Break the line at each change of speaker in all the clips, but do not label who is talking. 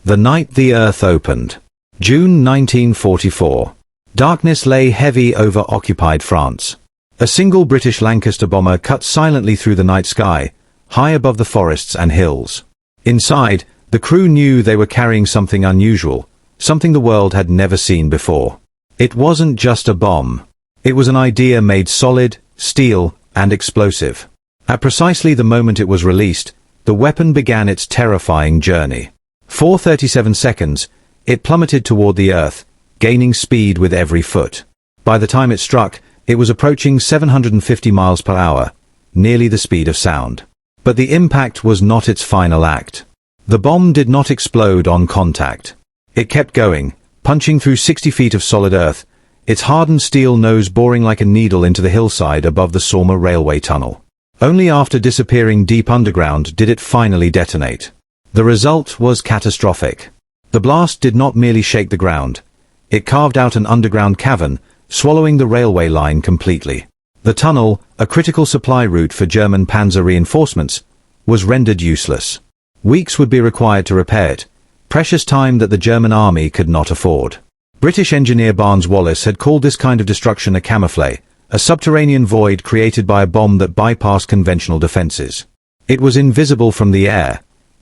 The night the Earth opened. June 1944. Darkness lay heavy over occupied France. A single British Lancaster bomber cut silently through the night sky, high above the forests and hills. Inside, the crew knew they were carrying something unusual, something the world had never seen before. It wasn't just a bomb. It was an idea made solid, steel, and explosive. At precisely the moment it was released, the weapon began its terrifying journey. For 37 seconds, it plummeted toward the Earth, gaining speed with every foot. By the time it struck, it was approaching 750 miles per hour, nearly the speed of sound. But the impact was not its final act. The bomb did not explode on contact. It kept going, punching through 60 feet of solid earth, its hardened steel nose boring like a needle into the hillside above the Somme railway tunnel. Only after disappearing deep underground did it finally detonate. The result was catastrophic. The blast did not merely shake the ground. It carved out an underground cavern, swallowing the railway line completely. The tunnel, a critical supply route for German panzer reinforcements, was rendered useless. Weeks would be required to repair it, precious time that the German army could not afford. British engineer Barnes Wallis had called this kind of destruction a camouflet, a subterranean void created by a bomb that bypassed conventional defenses. It was invisible from the air,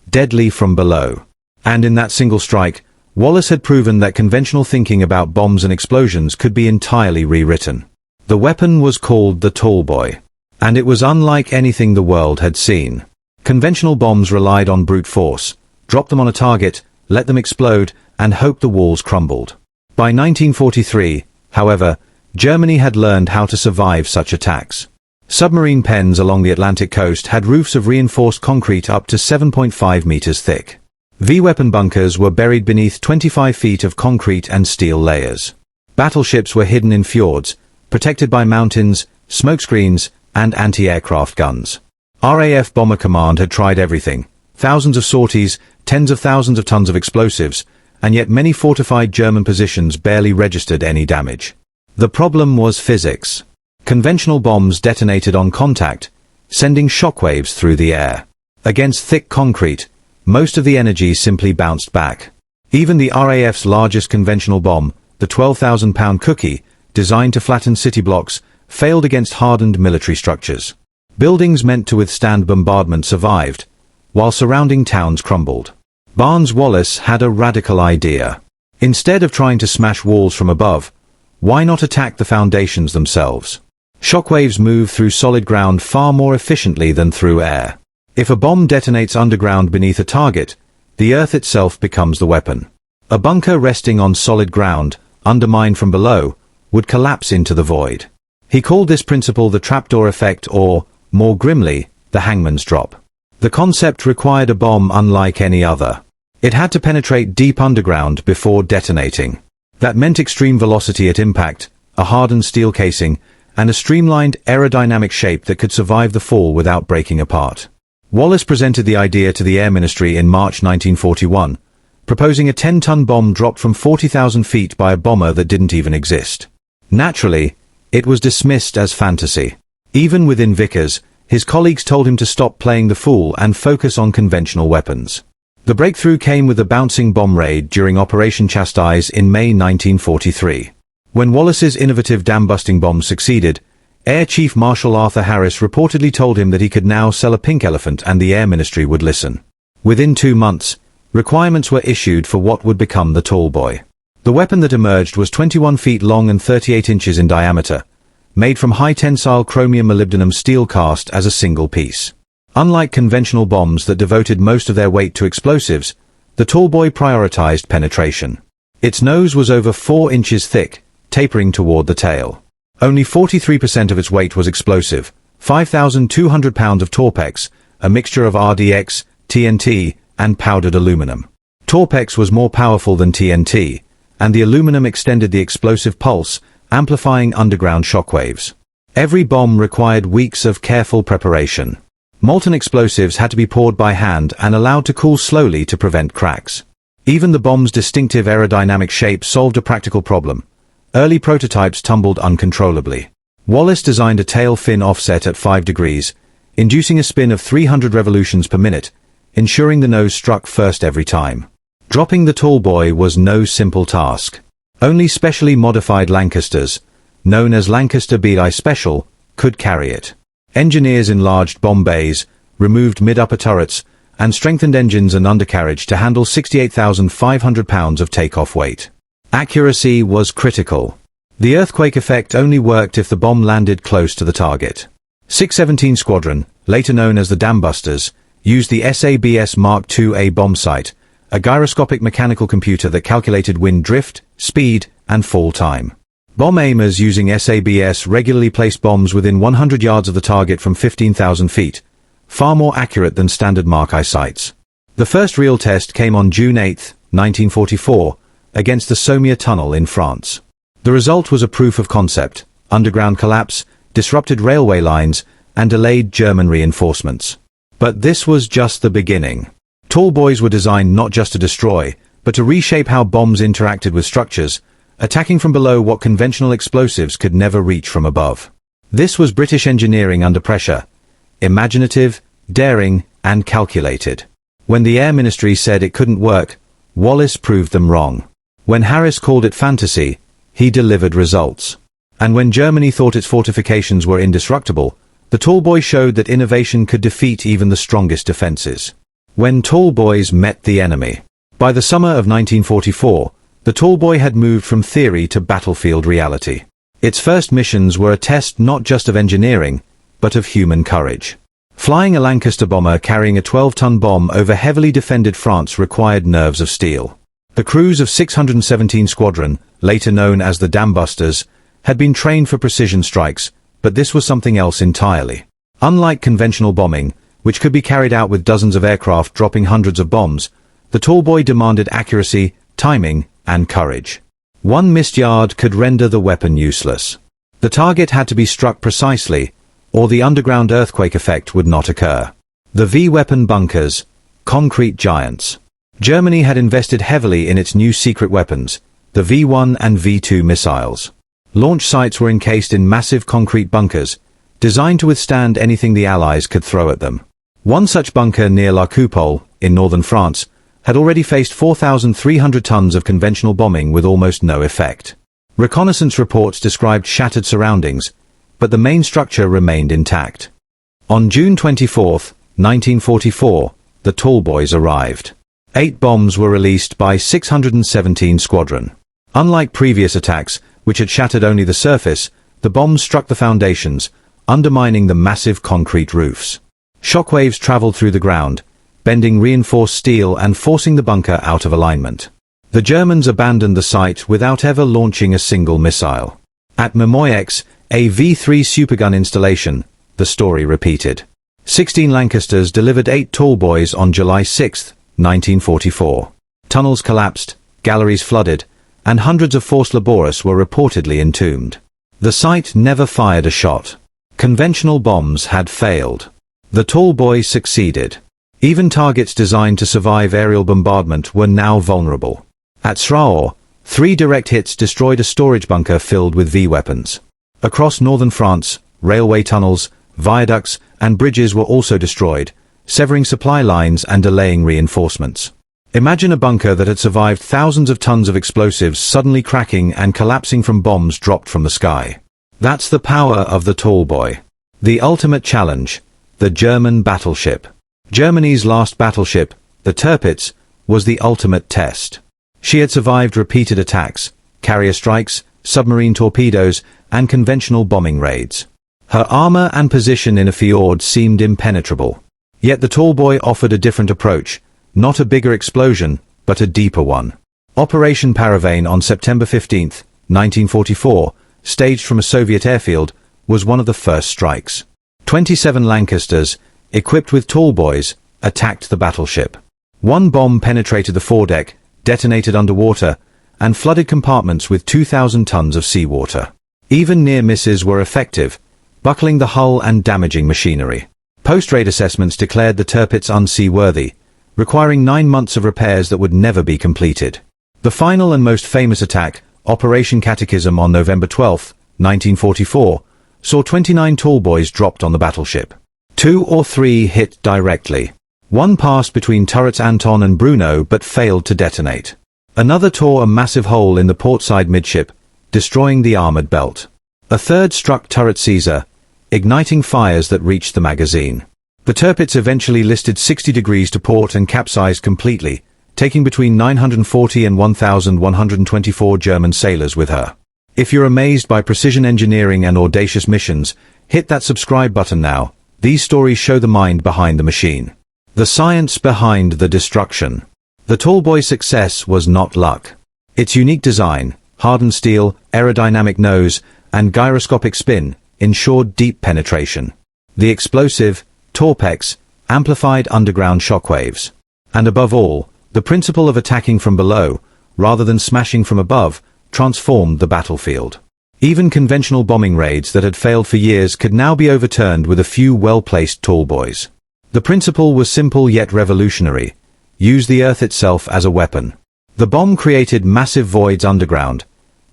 deadly from below. And in that single strike, Wallis had proven that conventional thinking about bombs and explosions could be entirely rewritten. The weapon was called the Tallboy. And it was unlike anything the world had seen. Conventional bombs relied on brute force. Drop them on a target, let them explode, and hope the walls crumbled. By 1943, however, Germany had learned how to survive such attacks. Submarine pens along the Atlantic coast had roofs of reinforced concrete up to 7.5 meters thick. V-weapon bunkers were buried beneath 25 feet of concrete and steel layers. Battleships were hidden in fjords, protected by mountains, smokescreens, and anti-aircraft guns. RAF Bomber Command had tried everything. Thousands of sorties, tens of thousands of tons of explosives, and yet many fortified German positions barely registered any damage. The problem was physics. Conventional bombs detonated on contact, sending shockwaves through the air. Against thick concrete, most of the energy simply bounced back. Even the RAF's largest conventional bomb, the 12,000-pound Cookie, designed to flatten city blocks, failed against hardened military structures. Buildings meant to withstand bombardment survived, while surrounding towns crumbled. Barnes Wallis had a radical idea. Instead of trying to smash walls from above, why not attack the foundations themselves? Shockwaves move through solid ground far more efficiently than through air. If a bomb detonates underground beneath a target, the earth itself becomes the weapon. A bunker resting on solid ground, undermined from below, would collapse into the void. He called this principle the trapdoor effect or, more grimly, the hangman's drop. The concept required a bomb unlike any other. It had to penetrate deep underground before detonating. That meant extreme velocity at impact, a hardened steel casing, and a streamlined aerodynamic shape that could survive the fall without breaking apart. Wallis presented the idea to the Air Ministry in March 1941, proposing a 10-ton bomb dropped from 40,000 feet by a bomber that didn't even exist. Naturally, it was dismissed as fantasy. Even within Vickers, his colleagues told him to stop playing the fool and focus on conventional weapons. The breakthrough came with the bouncing bomb raid during Operation Chastise in May 1943. When Wallis's innovative dam-busting bomb succeeded, Air Chief Marshal Arthur Harris reportedly told him that he could now sell a pink elephant and the Air Ministry would listen. Within 2 months, requirements were issued for what would become the Tallboy. The weapon that emerged was 21 feet long and 38 inches in diameter, made from high-tensile chromium-molybdenum steel cast as a single piece. Unlike conventional bombs that devoted most of their weight to explosives, the Tallboy prioritized penetration. Its nose was over 4 inches thick, tapering toward the tail. Only 43% of its weight was explosive, 5,200 pounds of Torpex, a mixture of RDX, TNT, and powdered aluminum. Torpex was more powerful than TNT, and the aluminum extended the explosive pulse, amplifying underground shockwaves. Every bomb required weeks of careful preparation. Molten explosives had to be poured by hand and allowed to cool slowly to prevent cracks. Even the bomb's distinctive aerodynamic shape solved a practical problem. Early prototypes tumbled uncontrollably. Wallis designed a tail fin offset at 5 degrees, inducing a spin of 300 revolutions per minute, ensuring the nose struck first every time. Dropping the Tallboy was no simple task. Only specially modified Lancasters, known as Lancaster BI Special, could carry it. Engineers enlarged bomb bays, removed mid-upper turrets, and strengthened engines and undercarriage to handle 68,500 pounds of takeoff weight. Accuracy was critical. The earthquake effect only worked if the bomb landed close to the target. 617 Squadron, later known as the Dambusters, used the SABS Mark II-A bomb sight, a gyroscopic mechanical computer that calculated wind drift, speed, and fall time. Bomb aimers using SABS regularly placed bombs within 100 yards of the target from 15,000 feet, far more accurate than standard Mark I sights. The first real test came on June 8, 1944, against the Sommier Tunnel in France. The result was a proof of concept: underground collapse, disrupted railway lines, and delayed German reinforcements. But this was just the beginning. Tallboys were designed not just to destroy, but to reshape how bombs interacted with structures, attacking from below what conventional explosives could never reach from above. This was British engineering under pressure: imaginative, daring, and calculated. When the Air Ministry said it couldn't work, Wallis proved them wrong. When Harris called it fantasy, he delivered results. And when Germany thought its fortifications were indestructible, the Tallboy showed that innovation could defeat even the strongest defenses. When Tallboys met the enemy. By the summer of 1944, the Tallboy had moved from theory to battlefield reality. Its first missions were a test not just of engineering, but of human courage. Flying a Lancaster bomber carrying a 12-ton bomb over heavily defended France required nerves of steel. The crews of 617 Squadron, later known as the Dambusters, had been trained for precision strikes, but this was something else entirely. Unlike conventional bombing, which could be carried out with dozens of aircraft dropping hundreds of bombs, the Tallboy demanded accuracy, timing, and courage. One missed yard could render the weapon useless. The target had to be struck precisely, or the underground earthquake effect would not occur. The V-weapon bunkers, concrete giants. Germany had invested heavily in its new secret weapons, the V-1 and V-2 missiles. Launch sites were encased in massive concrete bunkers, designed to withstand anything the Allies could throw at them. One such bunker near La Coupole, in northern France, had already faced 4,300 tons of conventional bombing with almost no effect. Reconnaissance reports described shattered surroundings, but the main structure remained intact. On June 24, 1944, the Tallboys arrived. 8 bombs were released by 617 Squadron. Unlike previous attacks, which had shattered only the surface, the bombs struck the foundations, undermining the massive concrete roofs. Shockwaves traveled through the ground, bending reinforced steel and forcing the bunker out of alignment. The Germans abandoned the site without ever launching a single missile. At Mimoyex, a V-3 supergun installation, the story repeated. 16 Lancasters delivered 8 Tallboys on July 6, 1944. Tunnels collapsed, galleries flooded, and hundreds of force laboris were reportedly entombed. The site never fired a shot. Conventional bombs had failed. The Tallboy succeeded. Even targets designed to survive aerial bombardment were now vulnerable. At Sraor, 3 direct hits destroyed a storage bunker filled with V-weapons. Across northern France, railway tunnels, viaducts, and bridges were also destroyed, severing supply lines and delaying reinforcements. Imagine a bunker that had survived thousands of tons of explosives suddenly cracking and collapsing from bombs dropped from the sky. That's the power of the Tallboy. The ultimate challenge, the German battleship. Germany's last battleship, the Tirpitz, was the ultimate test. She had survived repeated attacks, carrier strikes, submarine torpedoes, and conventional bombing raids. Her armor and position in a fjord seemed impenetrable. Yet the Tallboy offered a different approach, not a bigger explosion, but a deeper one. Operation Paravane on September 15, 1944, staged from a Soviet airfield, was one of the first strikes. 27 Lancasters, equipped with Tallboys, attacked the battleship. One bomb penetrated the foredeck, detonated underwater, and flooded compartments with 2,000 tons of seawater. Even near misses were effective, buckling the hull and damaging machinery. Post-raid assessments declared the Tirpitz unseaworthy, requiring 9 months of repairs that would never be completed. The final and most famous attack, Operation Catechism on November 12, 1944, saw 29 Tallboys dropped on the battleship. 2 or 3 hit directly. One passed between turrets Anton and Bruno but failed to detonate. Another tore a massive hole in the portside midship, destroying the armored belt. A third struck turret Caesar, igniting fires that reached the magazine. The Tirpitz eventually listed 60 degrees to port and capsized completely, taking between 940 and 1,124 German sailors with her. If you're amazed by precision engineering and audacious missions, hit that subscribe button now. These stories show the mind behind the machine. The science behind the destruction. The Tallboy's success was not luck. Its unique design, hardened steel, aerodynamic nose, and gyroscopic spin, ensured deep penetration. The explosive, Torpex, amplified underground shockwaves. And above all, the principle of attacking from below, rather than smashing from above, transformed the battlefield. Even conventional bombing raids that had failed for years could now be overturned with a few well-placed Tallboys. The principle was simple yet revolutionary. Use the Earth itself as a weapon. The bomb created massive voids underground,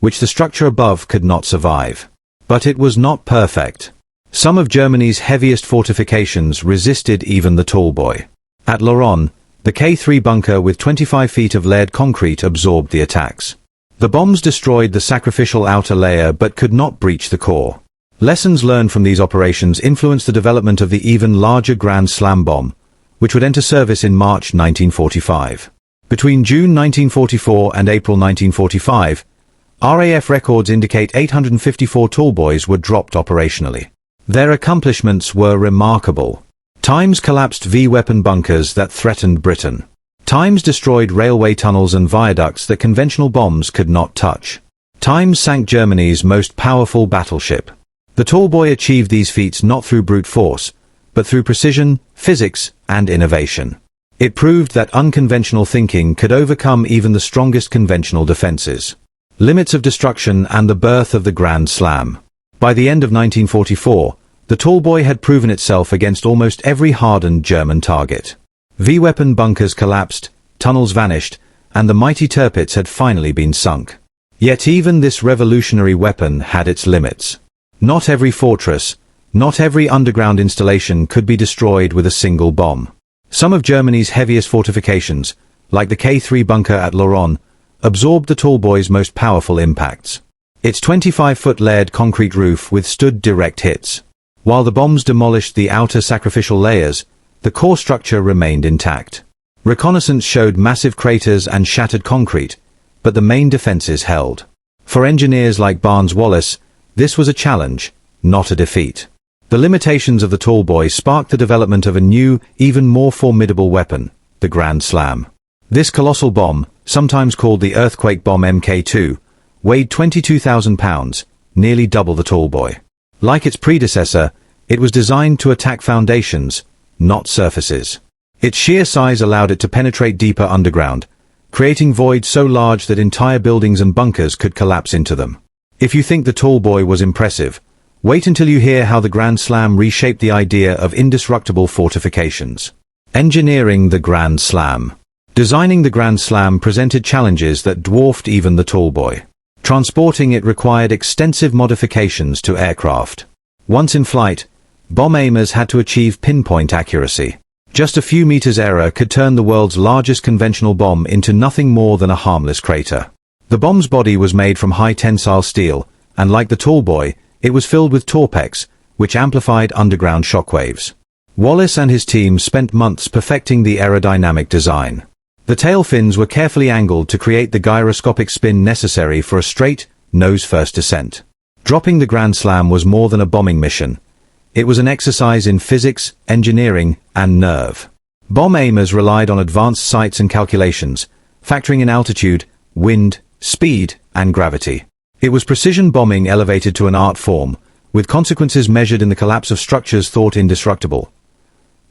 which the structure above could not survive. But it was not perfect. Some of Germany's heaviest fortifications resisted even the Tallboy. At Laron, the K3 bunker with 25 feet of layered concrete absorbed the attacks. The bombs destroyed the sacrificial outer layer but could not breach the core. Lessons learned from these operations influenced the development of the even larger Grand Slam bomb, which would enter service in March 1945. Between June 1944 and April 1945, RAF records indicate 854 Tallboys were dropped operationally. Their accomplishments were remarkable. Times collapsed V-weapon bunkers that threatened Britain. Times destroyed railway tunnels and viaducts that conventional bombs could not touch. Times sank Germany's most powerful battleship. The Tallboy achieved these feats not through brute force, but through precision, physics, and innovation. It proved that unconventional thinking could overcome even the strongest conventional defenses. Limits of destruction and the birth of the Grand Slam. By the end of 1944, the Tallboy had proven itself against almost every hardened German target. V-weapon bunkers collapsed, tunnels vanished, and the mighty Tirpitz had finally been sunk. Yet even this revolutionary weapon had its limits. Not every fortress, not every underground installation could be destroyed with a single bomb. Some of Germany's heaviest fortifications, like the K3 bunker at Laron, absorbed the Tallboy's most powerful impacts. Its 25-foot layered concrete roof withstood direct hits. While the bombs demolished the outer sacrificial layers, the core structure remained intact. Reconnaissance showed massive craters and shattered concrete, but the main defenses held. For engineers like Barnes Wallis, this was a challenge, not a defeat. The limitations of the Tallboy sparked the development of a new, even more formidable weapon, the Grand Slam. This colossal bomb, sometimes called the earthquake bomb Mk2, weighed 22,000 pounds, nearly double the Tallboy. Like its predecessor, it was designed to attack foundations, not surfaces. Its sheer size allowed it to penetrate deeper underground, creating voids so large that entire buildings and bunkers could collapse into them. If you think the Tallboy was impressive, wait until you hear how the Grand Slam reshaped the idea of indestructible fortifications. Engineering the Grand Slam. Designing the Grand Slam presented challenges that dwarfed even the Tallboy. Transporting it required extensive modifications to aircraft. Once in flight, bomb aimers had to achieve pinpoint accuracy. Just a few meters error could turn the world's largest conventional bomb into nothing more than a harmless crater. The bomb's body was made from high-tensile steel, and like the Tallboy, it was filled with Torpex, which amplified underground shockwaves. Wallis and his team spent months perfecting the aerodynamic design. The tail fins were carefully angled to create the gyroscopic spin necessary for a straight, nose-first descent. Dropping the Grand Slam was more than a bombing mission. It was an exercise in physics, engineering, and nerve. Bomb aimers relied on advanced sights and calculations, factoring in altitude, wind, speed, and gravity. It was precision bombing elevated to an art form, with consequences measured in the collapse of structures thought indestructible.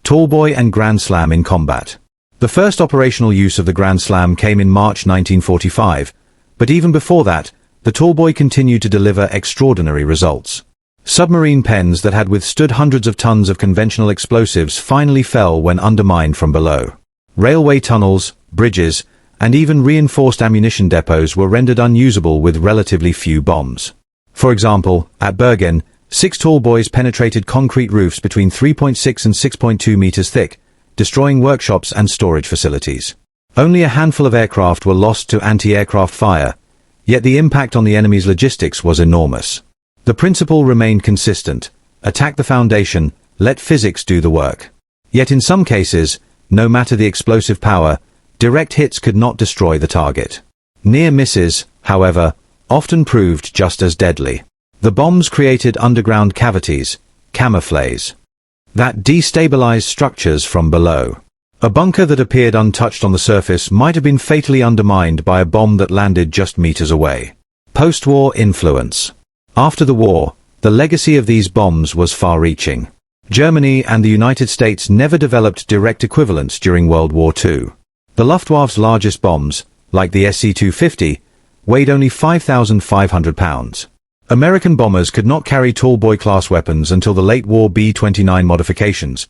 Tallboy and Grand Slam in combat. The first operational use of the Grand Slam came in March 1945, but even before that, the Tallboy continued to deliver extraordinary results. Submarine pens that had withstood hundreds of tons of conventional explosives finally fell when undermined from below. Railway tunnels, bridges, and even reinforced ammunition depots were rendered unusable with relatively few bombs. For example, at Bergen, 6 Tallboys penetrated concrete roofs between 3.6 and 6.2 meters thick, destroying workshops and storage facilities. Only a handful of aircraft were lost to anti-aircraft fire, yet the impact on the enemy's logistics was enormous. The principle remained consistent: attack the foundation, let physics do the work. Yet in some cases, no matter the explosive power, direct hits could not destroy the target. Near misses, however, often proved just as deadly. The bombs created underground cavities, camouflages, that destabilized structures from below. A bunker that appeared untouched on the surface might have been fatally undermined by a bomb that landed just meters away. Post-war influence. After the war, the legacy of these bombs was far-reaching. Germany and the United States never developed direct equivalents during World War II. The Luftwaffe's largest bombs, like the SC-250, weighed only 5,500 pounds. American bombers could not carry Tallboy-class weapons until the late-war B-29 modifications,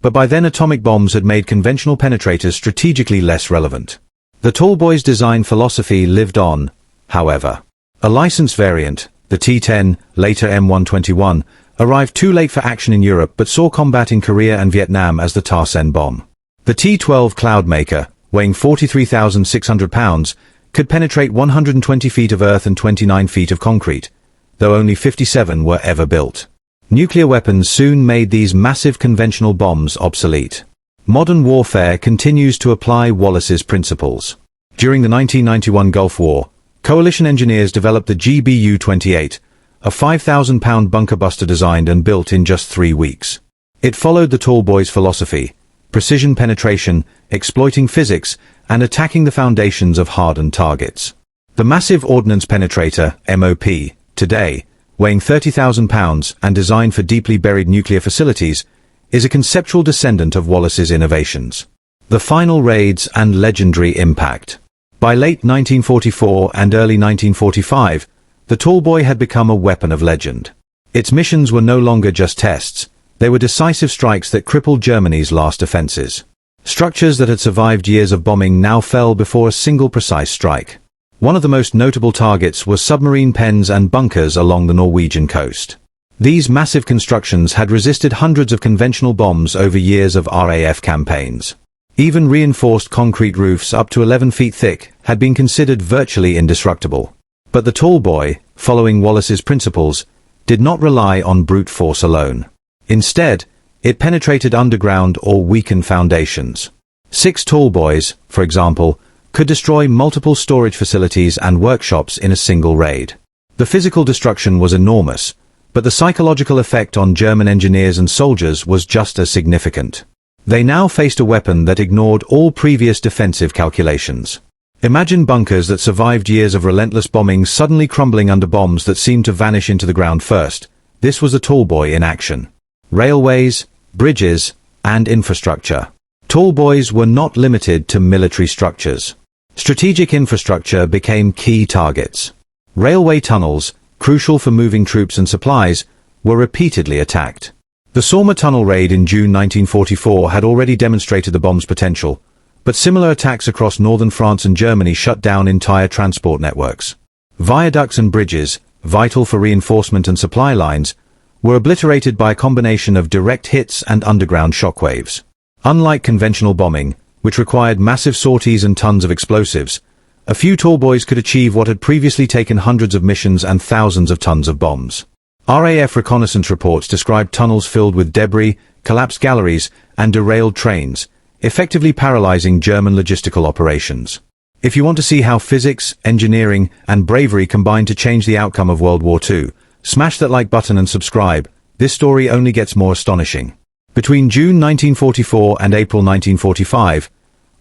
but by then atomic bombs had made conventional penetrators strategically less relevant. The Tallboy's design philosophy lived on, however. A licensed variant, the T-10, later M121, arrived too late for action in Europe but saw combat in Korea and Vietnam as the Tar Sen bomb. The T-12 Cloudmaker, weighing 43,600 pounds, could penetrate 120 feet of earth and 29 feet of concrete, though only 57 were ever built. Nuclear weapons soon made these massive conventional bombs obsolete. Modern warfare continues to apply Wallis's principles. During the 1991 Gulf War, coalition engineers developed the GBU-28, a 5,000-pound bunker buster designed and built in just 3 weeks. It followed the Tallboy's philosophy: precision penetration, exploiting physics, and attacking the foundations of hardened targets. The Massive Ordnance Penetrator, MOP, today, weighing 30,000 pounds and designed for deeply buried nuclear facilities, is a conceptual descendant of Wallis's innovations. The final raids and legendary impact. By late 1944 and early 1945, the Tallboy had become a weapon of legend. Its missions were no longer just tests, they were decisive strikes that crippled Germany's last defenses. Structures that had survived years of bombing now fell before a single precise strike. One of the most notable targets was submarine pens and bunkers along the Norwegian coast. These massive constructions had resisted hundreds of conventional bombs over years of RAF campaigns. Even reinforced concrete roofs up to 11 feet thick had been considered virtually indestructible. But the Tallboy, following Wallis's principles, did not rely on brute force alone. Instead, it penetrated underground or weakened foundations. 6 Tallboys, for example, could destroy multiple storage facilities and workshops in a single raid. The physical destruction was enormous, but the psychological effect on German engineers and soldiers was just as significant. They now faced a weapon that ignored all previous defensive calculations. Imagine bunkers that survived years of relentless bombing suddenly crumbling under bombs that seemed to vanish into the ground first. This was the Tallboy in action. Railways, bridges, and infrastructure. Tallboys were not limited to military structures. Strategic infrastructure became key targets. Railway tunnels, crucial for moving troops and supplies, were repeatedly attacked. The Somme tunnel raid in June 1944 had already demonstrated the bomb's potential, but similar attacks across northern France and Germany shut down entire transport networks. Viaducts and bridges, vital for reinforcement and supply lines, were obliterated by a combination of direct hits and underground shockwaves. Unlike conventional bombing, which required massive sorties and tons of explosives, a few Tallboys could achieve what had previously taken hundreds of missions and thousands of tons of bombs. RAF reconnaissance reports described tunnels filled with debris, collapsed galleries, and derailed trains, effectively paralyzing German logistical operations. If you want to see how physics, engineering, and bravery combined to change the outcome of World War II, smash that like button and subscribe. This story only gets more astonishing. Between June 1944 and April 1945,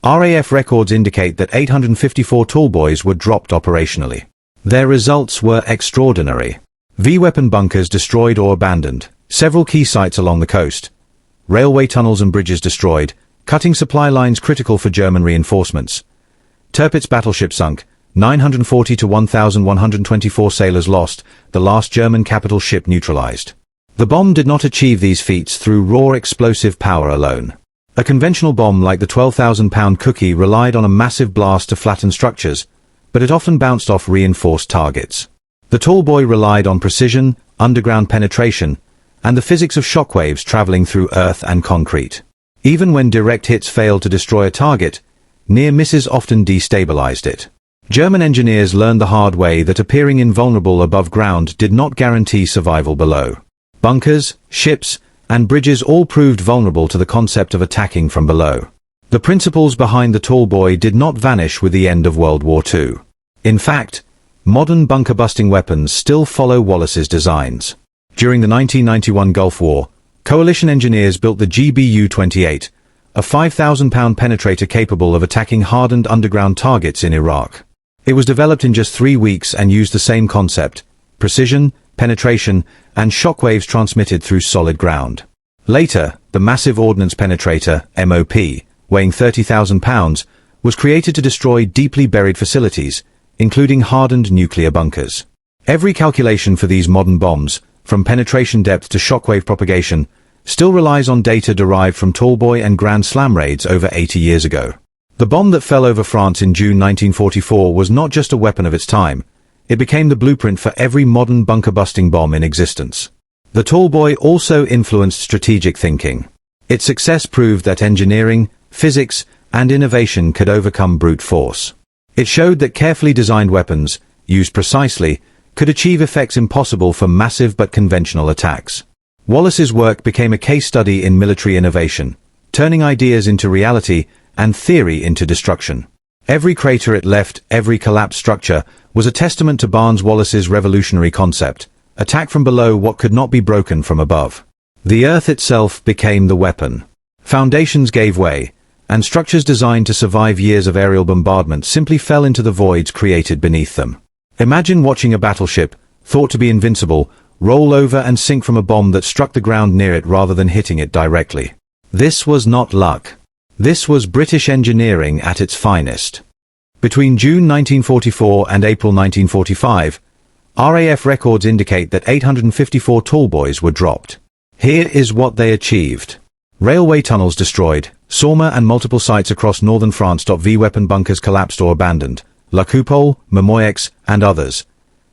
RAF records indicate that 854 Tallboys were dropped operationally. Their results were extraordinary. V-weapon bunkers destroyed or abandoned, several key sites along the coast, railway tunnels and bridges destroyed, cutting supply lines critical for German reinforcements. Tirpitz battleship sunk, 940 to 1,124 sailors lost, the last German capital ship neutralized. The bomb did not achieve these feats through raw explosive power alone. A conventional bomb like the 12,000-pound Cookie relied on a massive blast to flatten structures, but it often bounced off reinforced targets. The Tallboy relied on precision, underground penetration, and the physics of shockwaves traveling through earth and concrete. Even when direct hits failed to destroy a target, near misses often destabilized it. German engineers learned the hard way that appearing invulnerable above ground did not guarantee survival below. Bunkers, ships, and bridges all proved vulnerable to the concept of attacking from below. The principles behind the Tallboy did not vanish with the end of World War II. In fact, modern bunker-busting weapons still follow Wallis's designs. During the 1991 Gulf War, coalition engineers built the GBU-28, a 5,000-pound penetrator capable of attacking hardened underground targets in Iraq. It was developed in just 3 weeks and used the same concept: precision, penetration, and shockwaves transmitted through solid ground. Later, the Massive Ordnance Penetrator, MOP, weighing 30,000 pounds, was created to destroy deeply buried facilities, including hardened nuclear bunkers. Every calculation for these modern bombs, from penetration depth to shockwave propagation, still relies on data derived from Tallboy and Grand Slam raids over 80 years ago. The bomb that fell over France in June 1944 was not just a weapon of its time, it became the blueprint for every modern bunker-busting bomb in existence. The Tallboy also influenced strategic thinking. Its success proved that engineering, physics, and innovation could overcome brute force. It showed that carefully designed weapons, used precisely, could achieve effects impossible for massive but conventional attacks. Wallis's work became a case study in military innovation, turning ideas into reality and theory into destruction. Every crater it left, every collapsed structure, was a testament to Barnes Wallis's revolutionary concept: attack from below what could not be broken from above. The Earth itself became the weapon. Foundations gave way, and structures designed to survive years of aerial bombardment simply fell into the voids created beneath them. Imagine watching a battleship, thought to be invincible, roll over and sink from a bomb that struck the ground near it rather than hitting it directly. This was not luck. This was British engineering at its finest. Between June 1944 and April 1945, RAF records indicate that 854 Tallboys were dropped. Here is what they achieved. Railway tunnels destroyed, Somme and multiple sites across northern France. V-weapon bunkers collapsed or abandoned, La Coupole, Memoix, and others.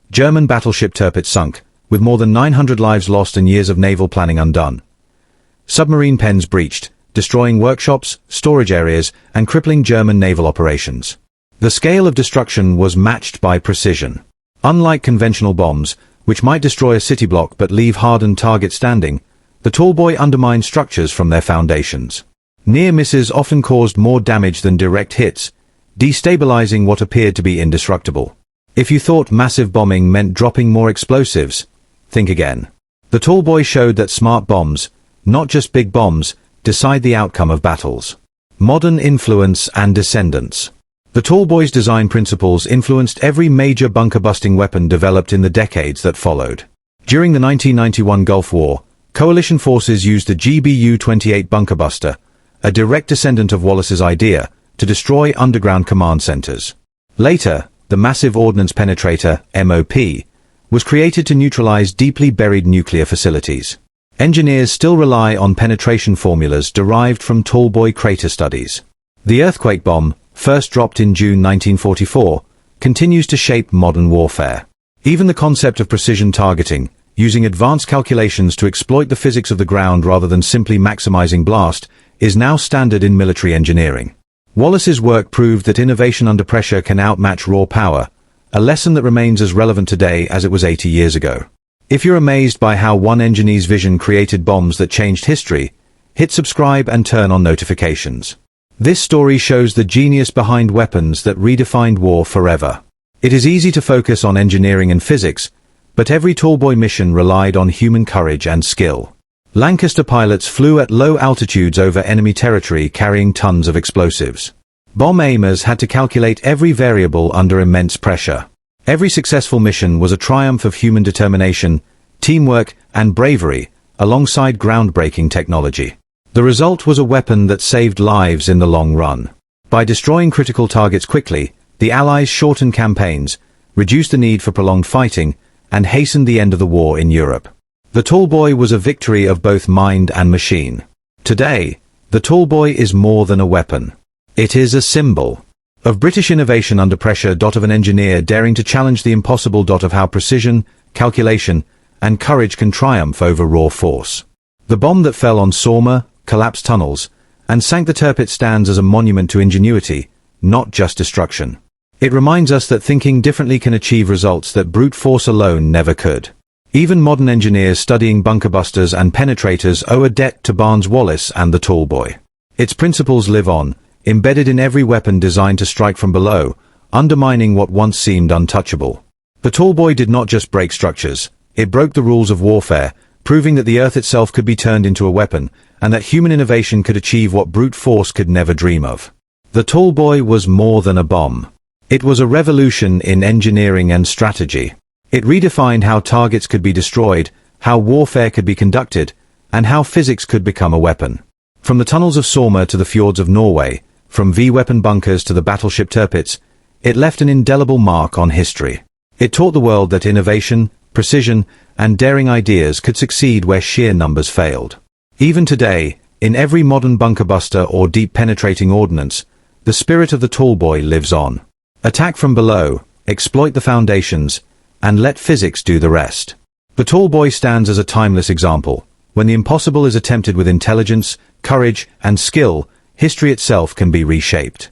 German battleship Tirpitz sunk, with more than 900 lives lost and years of naval planning undone. Submarine pens breached, destroying workshops, storage areas, and crippling German naval operations. The scale of destruction was matched by precision. Unlike conventional bombs, which might destroy a city block but leave hardened targets standing, the Tallboy undermined structures from their foundations. Near misses often caused more damage than direct hits, destabilizing what appeared to be indestructible. If you thought massive bombing meant dropping more explosives, think again. The Tallboy showed that smart bombs, not just big bombs, decide the outcome of battles. Modern influence and descendants. The Tallboy's design principles influenced every major bunker-busting weapon developed in the decades that followed. During the 1991 Gulf War, coalition forces used the GBU-28 bunker buster, a direct descendant of Wallis's idea, to destroy underground command centers. Later, the Massive Ordnance Penetrator, MOP, was created to neutralize deeply buried nuclear facilities. Engineers still rely on penetration formulas derived from Tallboy crater studies. The earthquake bomb, first dropped in June 1944, continues to shape modern warfare. Even the concept of precision targeting, using advanced calculations to exploit the physics of the ground rather than simply maximizing blast, is now standard in military engineering. Wallis's work proved that innovation under pressure can outmatch raw power, a lesson that remains as relevant today as it was 80 years ago. If you're amazed by how one engineer's vision created bombs that changed history, hit subscribe and turn on notifications. This story shows the genius behind weapons that redefined war forever. It is easy to focus on engineering and physics, but every Tallboy mission relied on human courage and skill. Lancaster pilots flew at low altitudes over enemy territory carrying tons of explosives. Bomb aimers had to calculate every variable under immense pressure. Every successful mission was a triumph of human determination, teamwork, and bravery, alongside groundbreaking technology. The result was a weapon that saved lives in the long run. By destroying critical targets quickly, the Allies shortened campaigns, reduced the need for prolonged fighting, and hastened the end of the war in Europe. The Tallboy was a victory of both mind and machine. Today, the Tallboy is more than a weapon. It is a symbol of British innovation under pressure. Of an engineer daring to challenge the impossible. Of how precision, calculation, and courage can triumph over raw force. The bomb that fell on Somme, collapsed tunnels, And sank the Tirpitz stands as a monument to ingenuity, not just destruction. It reminds us that thinking differently can achieve results that brute force alone never could. Even modern engineers studying bunkerbusters and penetrators owe a debt to Barnes Wallis and the Tallboy. Its principles live on, embedded in every weapon designed to strike from below, undermining what once seemed untouchable. The Tallboy did not just break structures, it broke the rules of warfare, proving that the Earth itself could be turned into a weapon, and that human innovation could achieve what brute force could never dream of. The Tallboy was more than a bomb. It was a revolution in engineering and strategy. It redefined how targets could be destroyed, how warfare could be conducted, and how physics could become a weapon. From the tunnels of Sorma to the fjords of Norway, from V-weapon bunkers to the battleship Tirpitz, it left an indelible mark on history. It taught the world that innovation, precision, and daring ideas could succeed where sheer numbers failed. Even today, in every modern bunkerbuster or deep-penetrating ordnance, the spirit of the Tallboy lives on. Attack from below, exploit the foundations, and let physics do the rest. The Tallboy stands as a timeless example. When the impossible is attempted with intelligence, courage, and skill, history itself can be reshaped.